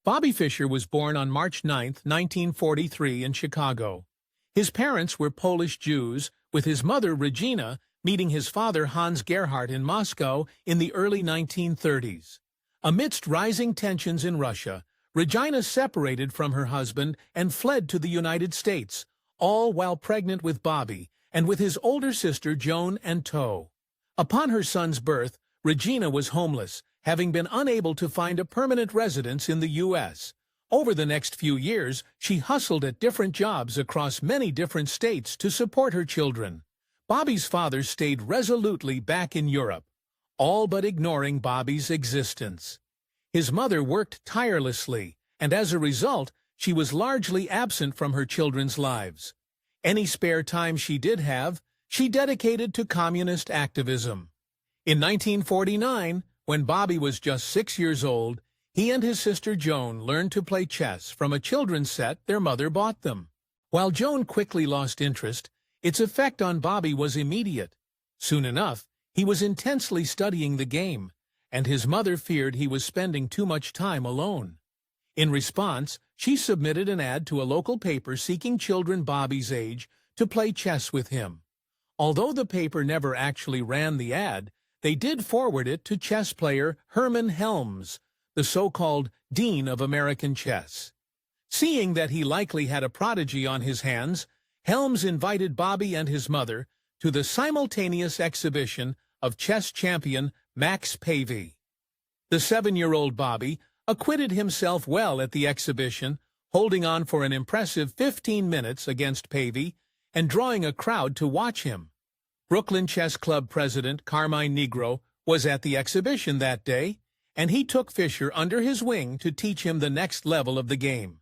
Bobby Fischer was born on March 9, 1943 in Chicago. His parents were Polish Jews, with his mother Regina meeting his father Hans Gerhardt in Moscow in the early 1930s. Amidst rising tensions in Russia, Regina separated from her husband and fled to the United States, all while pregnant with Bobby and with his older sister Joan and Toe. Upon her son's birth, Regina was homeless, having been unable to find a permanent residence in the U.S. Over the next few years, she hustled at different jobs across many different states to support her children. Bobby's father stayed resolutely back in Europe, all but ignoring Bobby's existence. His mother worked tirelessly, and as a result, she was largely absent from her children's lives. Any spare time she did have, she dedicated to communist activism. In 1949, when Bobby was just 6 years old, he and his sister Joan learned to play chess from a children's set their mother bought them. While Joan quickly lost interest, its effect on Bobby was immediate. Soon enough, he was intensely studying the game, and his mother feared he was spending too much time alone. In response, she submitted an ad to a local paper seeking children Bobby's age to play chess with him. Although the paper never actually ran the ad, they did forward it to chess player Hermann Helms, the so-called Dean of American Chess. Seeing that he likely had a prodigy on his hands, Helms invited Bobby and his mother to the simultaneous exhibition of chess champion Max Pavey. The 7-year-old Bobby acquitted himself well at the exhibition, holding on for an impressive 15 minutes against Pavey and drawing a crowd to watch him. Brooklyn Chess Club president Carmine Negro was at the exhibition that day, and he took Fischer under his wing to teach him the next level of the game.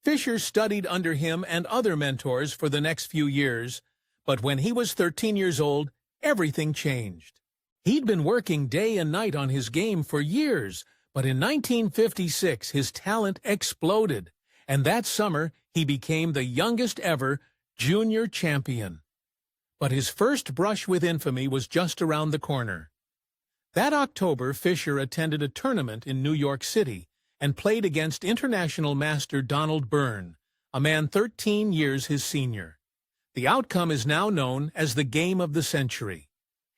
Fischer studied under him and other mentors for the next few years, but when he was 13 years old, everything changed. He'd been working day and night on his game for years, but in 1956 his talent exploded, and that summer he became the youngest ever junior champion. But his first brush with infamy was just around the corner. That October, Fischer attended a tournament in New York City and played against international master Donald Byrne, a man 13 years his senior. The outcome is now known as the Game of the Century.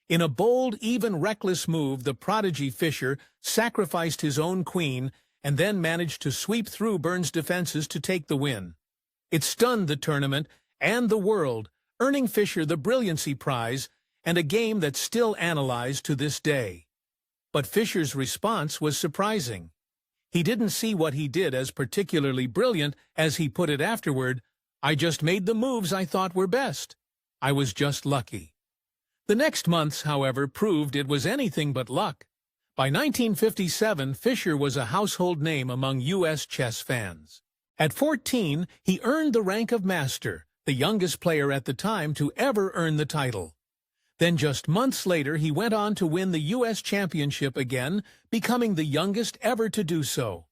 In a bold, even reckless move, the prodigy Fischer sacrificed his own queen and then managed to sweep through Byrne's defenses to take the win. It stunned the tournament and the world, earning Fischer the Brilliancy Prize and a game that's still analyzed to this day. But Fischer's response was surprising. He didn't see what he did as particularly brilliant, as he put it afterward. "I just made the moves I thought were best. I was just lucky." The next months, however, proved it was anything but luck. By 1957, Fischer was a household name among U.S. chess fans. At 14, he earned the rank of master, the youngest player at the time to ever earn the title. Then just months later, he went on to win the U.S. championship again, becoming the youngest ever to do so.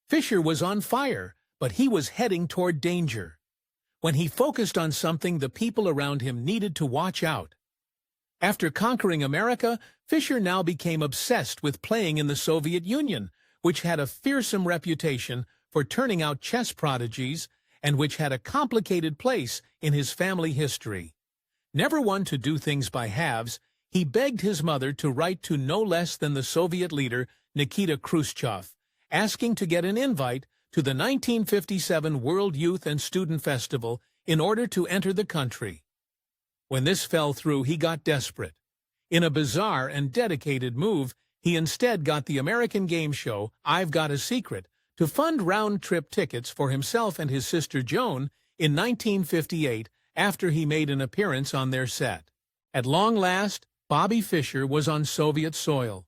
Fischer was on fire, but he was heading toward danger. When he focused on something, the people around him needed to watch out. After conquering America, Fischer now became obsessed with playing in the Soviet Union, which had a fearsome reputation for turning out chess prodigies and which had a complicated place in his family history. Never one to do things by halves, he begged his mother to write to no less than the Soviet leader Nikita Khrushchev, asking to get an invite to the 1957 World Youth and Student Festival in order to enter the country. When this fell through, he got desperate. In a bizarre and dedicated move, he instead got the American game show I've Got a Secret to fund round-trip tickets for himself and his sister Joan in 1958, after he made an appearance on their set. At long last, Bobby Fischer was on Soviet soil.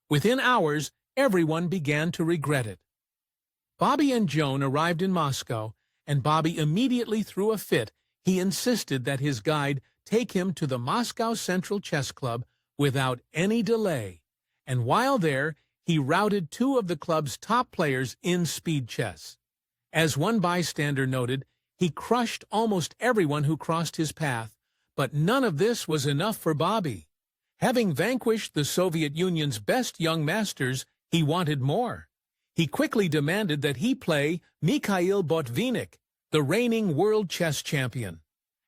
Within hours, everyone began to regret it. Bobby and Joan arrived in Moscow, and Bobby immediately threw a fit. He insisted that his guide take him to the Moscow Central Chess Club without any delay, and while there, he routed 2 of the club's top players in speed chess. As one bystander noted, he crushed almost everyone who crossed his path, but none of this was enough for Bobby. Having vanquished the Soviet Union's best young masters, he wanted more. He quickly demanded that he play Mikhail Botvinnik, the reigning world chess champion.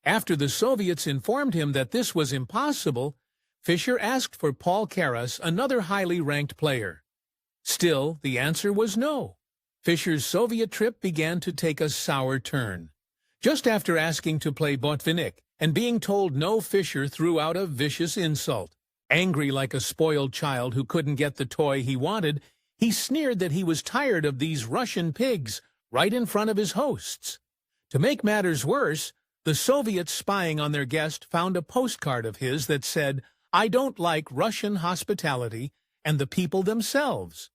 After the Soviets informed him that this was impossible, Fischer asked for Paul Keres, another highly ranked player. Still, the answer was no. Fischer's Soviet trip began to take a sour turn. Just after asking to play Botvinnik and being told no, Fischer threw out a vicious insult. Angry like a spoiled child who couldn't get the toy he wanted, he sneered that he was tired of these Russian pigs right in front of his hosts. To make matters worse, the Soviets spying on their guest found a postcard of his that said, "I don't like Russian hospitality and the people themselves."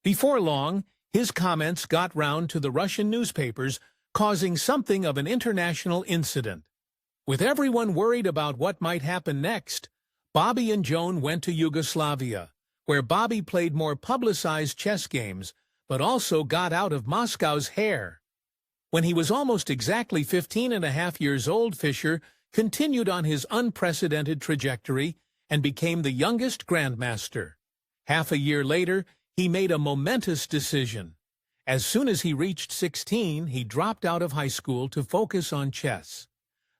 Before long, his comments got round to the Russian newspapers, causing something of an international incident. With everyone worried about what might happen next, Bobby and Joan went to Yugoslavia, where Bobby played more publicized chess games, but also got out of Moscow's hair. When he was almost exactly 15.5 years old, Fischer continued on his unprecedented trajectory and became the youngest grandmaster. Half a year later, he made a momentous decision. As soon as he reached 16, he dropped out of high school to focus on chess.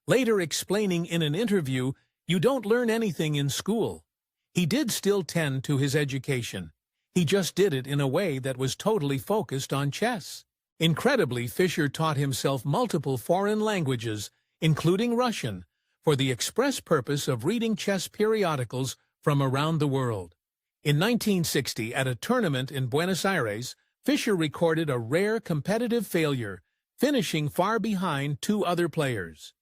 Later explaining in an interview, "You don't learn anything in school." He did still tend to his education. He just did it in a way that was totally focused on chess. Incredibly, Fischer taught himself multiple foreign languages, including Russian, for the express purpose of reading chess periodicals from around the world. In 1960, at a tournament in Buenos Aires, Fischer recorded a rare competitive failure, finishing far behind two other players.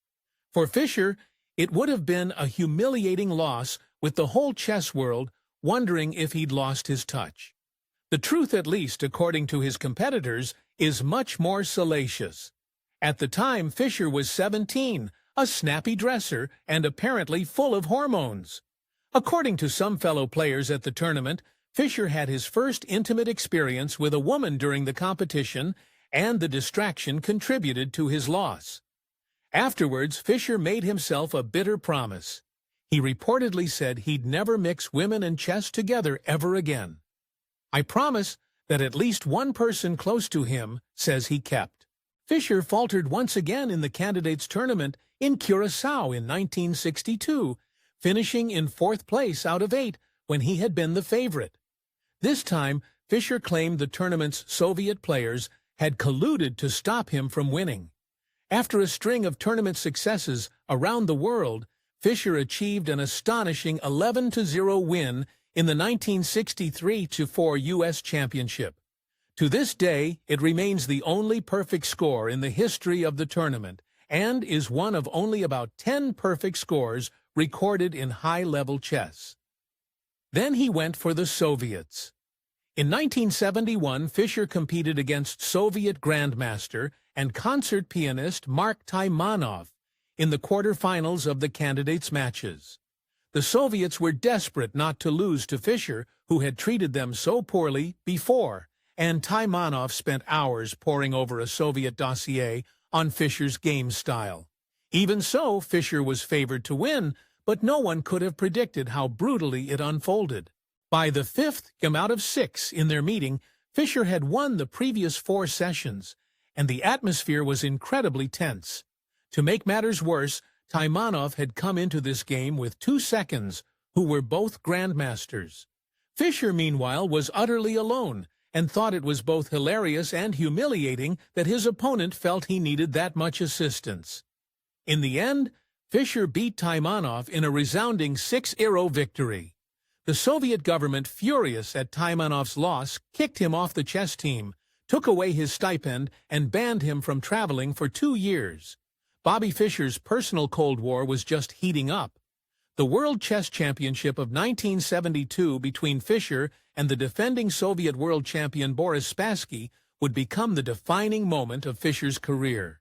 For Fischer, it would have been a humiliating loss, with the whole chess world wondering if he'd lost his touch. The truth, at least according to his competitors, is much more salacious. At the time, Fischer was 17, a snappy dresser, and apparently full of hormones. According to some fellow players at the tournament, Fischer had his first intimate experience with a woman during the competition, and the distraction contributed to his loss. Afterwards, Fischer made himself a bitter promise. He reportedly said he'd never mix women and chess together ever again. "I promise that at least one person close to him," says he kept. Fischer faltered once again in the candidates tournament in Curaçao in 1962, finishing in 4th place out of 8 when he had been the favorite. This time, Fischer claimed the tournament's Soviet players had colluded to stop him from winning. After a string of tournament successes around the world, Fischer achieved an astonishing 11-0 win in the 1963-4 U.S. Championship. To this day, it remains the only perfect score in the history of the tournament and is one of only about 10 perfect scores recorded in high-level chess. Then he went for the Soviets. In 1971, Fischer competed against Soviet grandmaster and concert pianist Mark Taimanov in the quarterfinals of the candidates' matches. The Soviets were desperate not to lose to Fischer, who had treated them so poorly before, and Taimanov spent hours poring over a Soviet dossier on Fischer's game style. Even so, Fischer was favored to win, but no one could have predicted how brutally it unfolded. By the 5th game out of 6 in their meeting, Fischer had won the previous 4 sessions, and the atmosphere was incredibly tense. To make matters worse, Taimanov had come into this game with 2 seconds, who were both grandmasters. Fischer, meanwhile, was utterly alone, and thought it was both hilarious and humiliating that his opponent felt he needed that much assistance. In the end, Fischer beat Taimanov in a resounding 6-0 victory. The Soviet government, furious at Taimanov's loss, kicked him off the chess team, took away his stipend, and banned him from traveling for 2 years. Bobby Fischer's personal Cold War was just heating up. The World Chess Championship of 1972 between Fischer and the defending Soviet world champion Boris Spassky would become the defining moment of Fischer's career.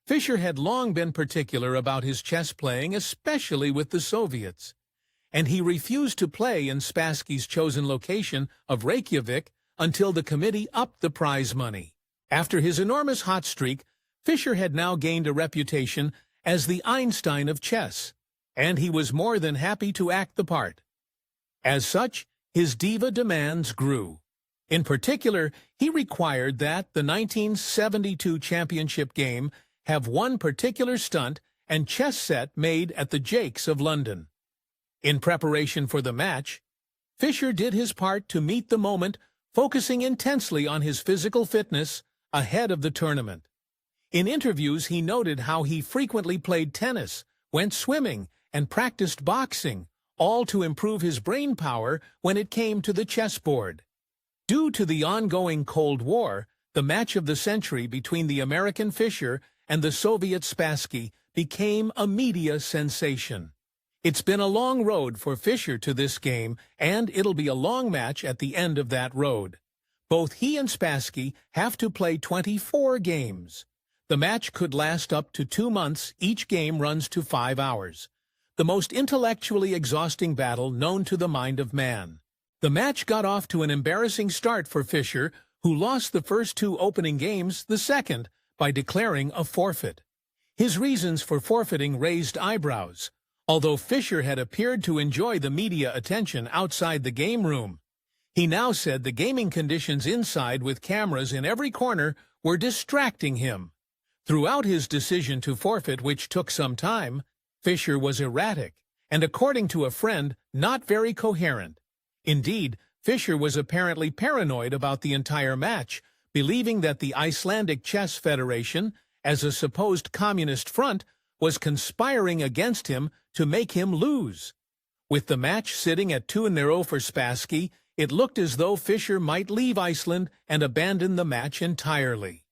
Fischer had long been particular about his chess playing, especially with the Soviets, and he refused to play in Spassky's chosen location of Reykjavik until the committee upped the prize money. After his enormous hot streak, Fischer had now gained a reputation as the Einstein of chess, and he was more than happy to act the part. As such, his diva demands grew. In particular, he required that the 1972 championship game have one particular stunt and chess set made at the Jakes of London. In preparation for the match, Fischer did his part to meet the moment, focusing intensely on his physical fitness ahead of the tournament. In interviews, he noted how he frequently played tennis, went swimming, and practiced boxing, all to improve his brain power when it came to the chessboard. Due to the ongoing Cold War, the match of the century between the American Fischer and the Soviet Spassky became a media sensation. It's been a long road for Fischer to this game, and it'll be a long match at the end of that road. Both he and Spassky have to play 24 games. The match could last up to 2 months. Each game runs to 5 hours. The most intellectually exhausting battle known to the mind of man. The match got off to an embarrassing start for Fischer, who lost the first 2 opening games, the second, by declaring a forfeit. His reasons for forfeiting raised eyebrows, although Fischer had appeared to enjoy the media attention outside the game room. He now said the gaming conditions inside with cameras in every corner were distracting him. Throughout his decision to forfeit, which took some time, Fischer was erratic, and according to a friend, not very coherent. Indeed, Fischer was apparently paranoid about the entire match, believing that the Icelandic Chess Federation, as a supposed communist front, was conspiring against him to make him lose. With the match sitting at 2-0 for Spassky, it looked as though Fischer might leave Iceland and abandon the match entirely.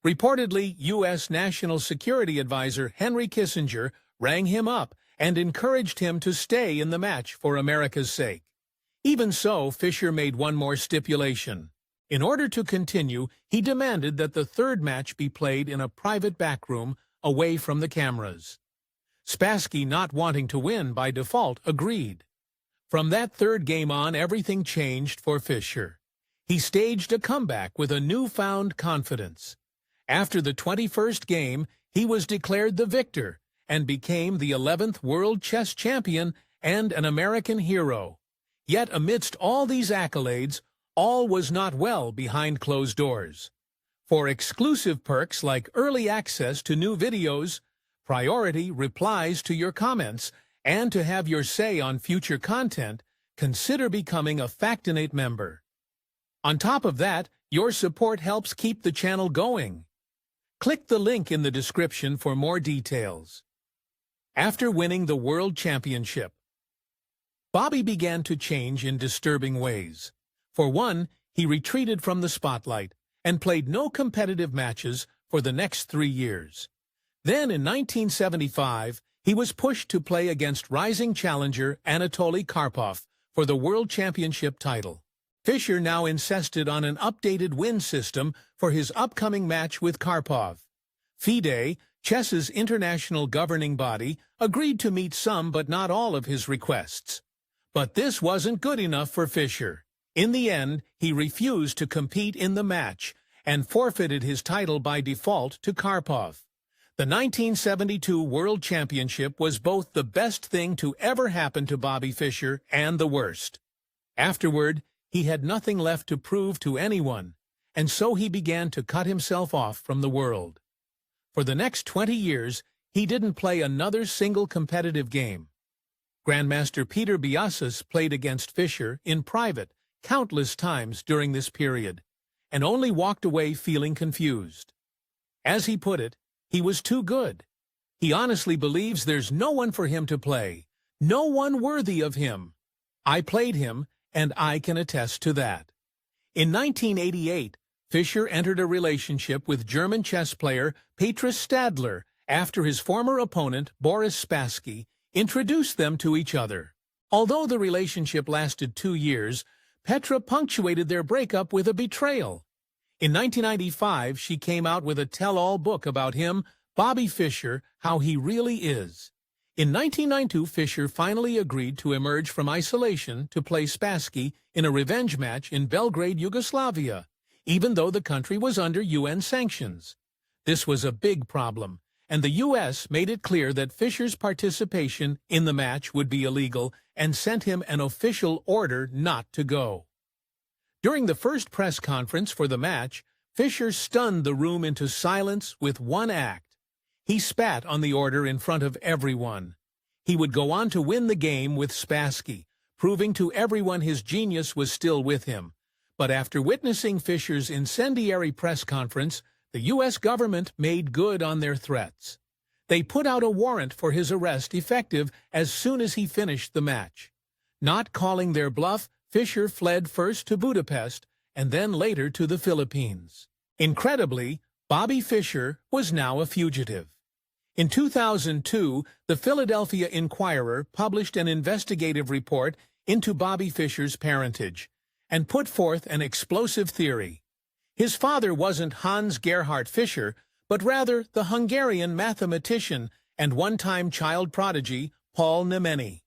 Reportedly, U.S. National Security Advisor Henry Kissinger rang him up and encouraged him to stay in the match for America's sake. Even so, Fischer made one more stipulation. In order to continue, he demanded that the third match be played in a private backroom away from the cameras. Spassky, not wanting to win by default, agreed. From that third game on, everything changed for Fischer. He staged a comeback with a newfound confidence. After the 21st game, he was declared the victor and became the 11th world chess champion and an American hero. Yet amidst all these accolades, all was not well behind closed doors. For exclusive perks like early access to new videos, priority replies to your comments, and to have your say on future content, consider becoming a Factinate member. On top of that, your support helps keep the channel going. Click the link in the description for more details. After winning the World Championship, Bobby began to change in disturbing ways. For one, he retreated from the spotlight and played no competitive matches for the next 3 years. Then in 1975, he was pushed to play against rising challenger Anatoly Karpov for the World Championship title. Fischer now insisted on an updated win system for his upcoming match with Karpov. FIDE, chess's international governing body, agreed to meet some but not all of his requests. But this wasn't good enough for Fischer. In the end, he refused to compete in the match and forfeited his title by default to Karpov. The 1972 World Championship was both the best thing to ever happen to Bobby Fischer and the worst. Afterward, he had nothing left to prove to anyone, and so he began to cut himself off from the world. For the next 20 years, he didn't play another single competitive game. Grandmaster Peter Biasas played against Fischer in private countless times during this period, and only walked away feeling confused. As he put it, he was too good. He honestly believes there's no one for him to play, no one worthy of him. I played him, and I can attest to that. In 1988, Fischer entered a relationship with German chess player Petrus Stadler after his former opponent, Boris Spassky, introduced them to each other. Although the relationship lasted 2 years, Petra punctuated their breakup with a betrayal. In 1995, she came out with a tell-all book about him, Bobby Fischer, How He Really Is. In 1992, Fischer finally agreed to emerge from isolation to play Spassky in a revenge match in Belgrade, Yugoslavia, even though the country was under UN sanctions. This was a big problem, and the U.S. made it clear that Fischer's participation in the match would be illegal and sent him an official order not to go. During the first press conference for the match, Fischer stunned the room into silence with one act. He spat on the order in front of everyone. He would go on to win the game with Spassky, proving to everyone his genius was still with him. But after witnessing Fischer's incendiary press conference, the U.S. government made good on their threats. They put out a warrant for his arrest effective as soon as he finished the match. Not calling their bluff, Fischer fled first to Budapest and then later to the Philippines. Incredibly, Bobby Fischer was now a fugitive. In 2002, the Philadelphia Inquirer published an investigative report into Bobby Fischer's parentage and put forth an explosive theory. His father wasn't Hans Gerhard Fischer, but rather the Hungarian mathematician and one-time child prodigy Paul Nemeni.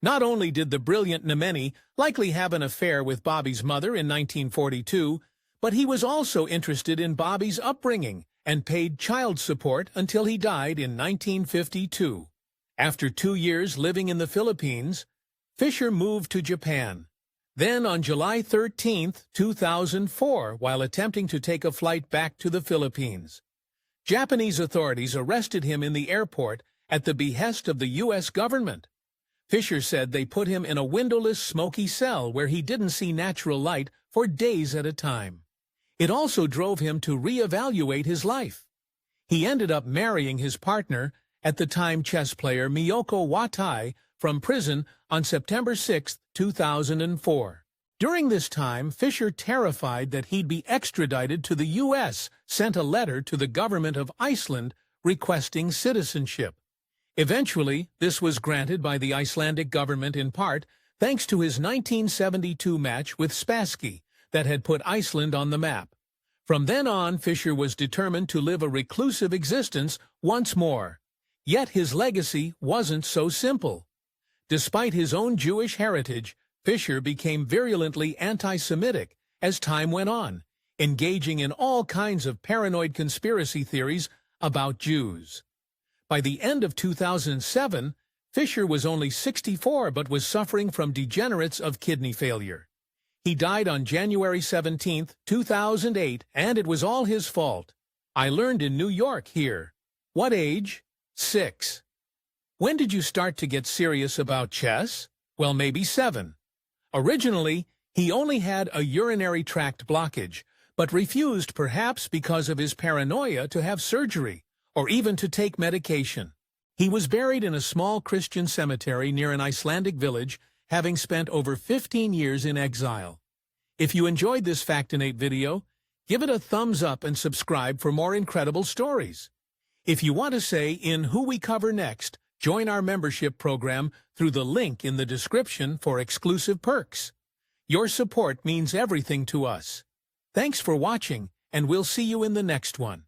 Not only did the brilliant Nemeni likely have an affair with Bobby's mother in 1942, but he was also interested in Bobby's upbringing and paid child support until he died in 1952. After 2 years living in the Philippines, Fischer moved to Japan. Then on July 13, 2004, while attempting to take a flight back to the Philippines, Japanese authorities arrested him in the airport at the behest of the U.S. government. Fischer said they put him in a windowless, smoky cell where he didn't see natural light for days at a time. It also drove him to reevaluate his life. He ended up marrying his partner, at the time chess player Miyoko Watai, from prison on September 6, 2004. During this time, Fischer, terrified that he'd be extradited to the U.S., sent a letter to the government of Iceland requesting citizenship. Eventually, this was granted by the Icelandic government in part thanks to his 1972 match with Spassky that had put Iceland on the map. From then on, Fischer was determined to live a reclusive existence once more. Yet his legacy wasn't so simple. Despite his own Jewish heritage, Fischer became virulently anti-Semitic as time went on, engaging in all kinds of paranoid conspiracy theories about Jews. By the end of 2007, Fischer was only 64 but was suffering from degenerates of kidney failure. He died on January 17, 2008, and it was all his fault. I learned in New York here. What age? 6. When did you start to get serious about chess? Well, maybe 7. Originally, he only had a urinary tract blockage, but refused perhaps because of his paranoia to have surgery or even to take medication. He was buried in a small Christian cemetery near an Icelandic village, having spent over 15 years in exile. If you enjoyed this Factinate video, give it a thumbs up and subscribe for more incredible stories. If you want to say in who we cover next, join our membership program through the link in the description for exclusive perks. Your support means everything to us. Thanks for watching, and we'll see you in the next one.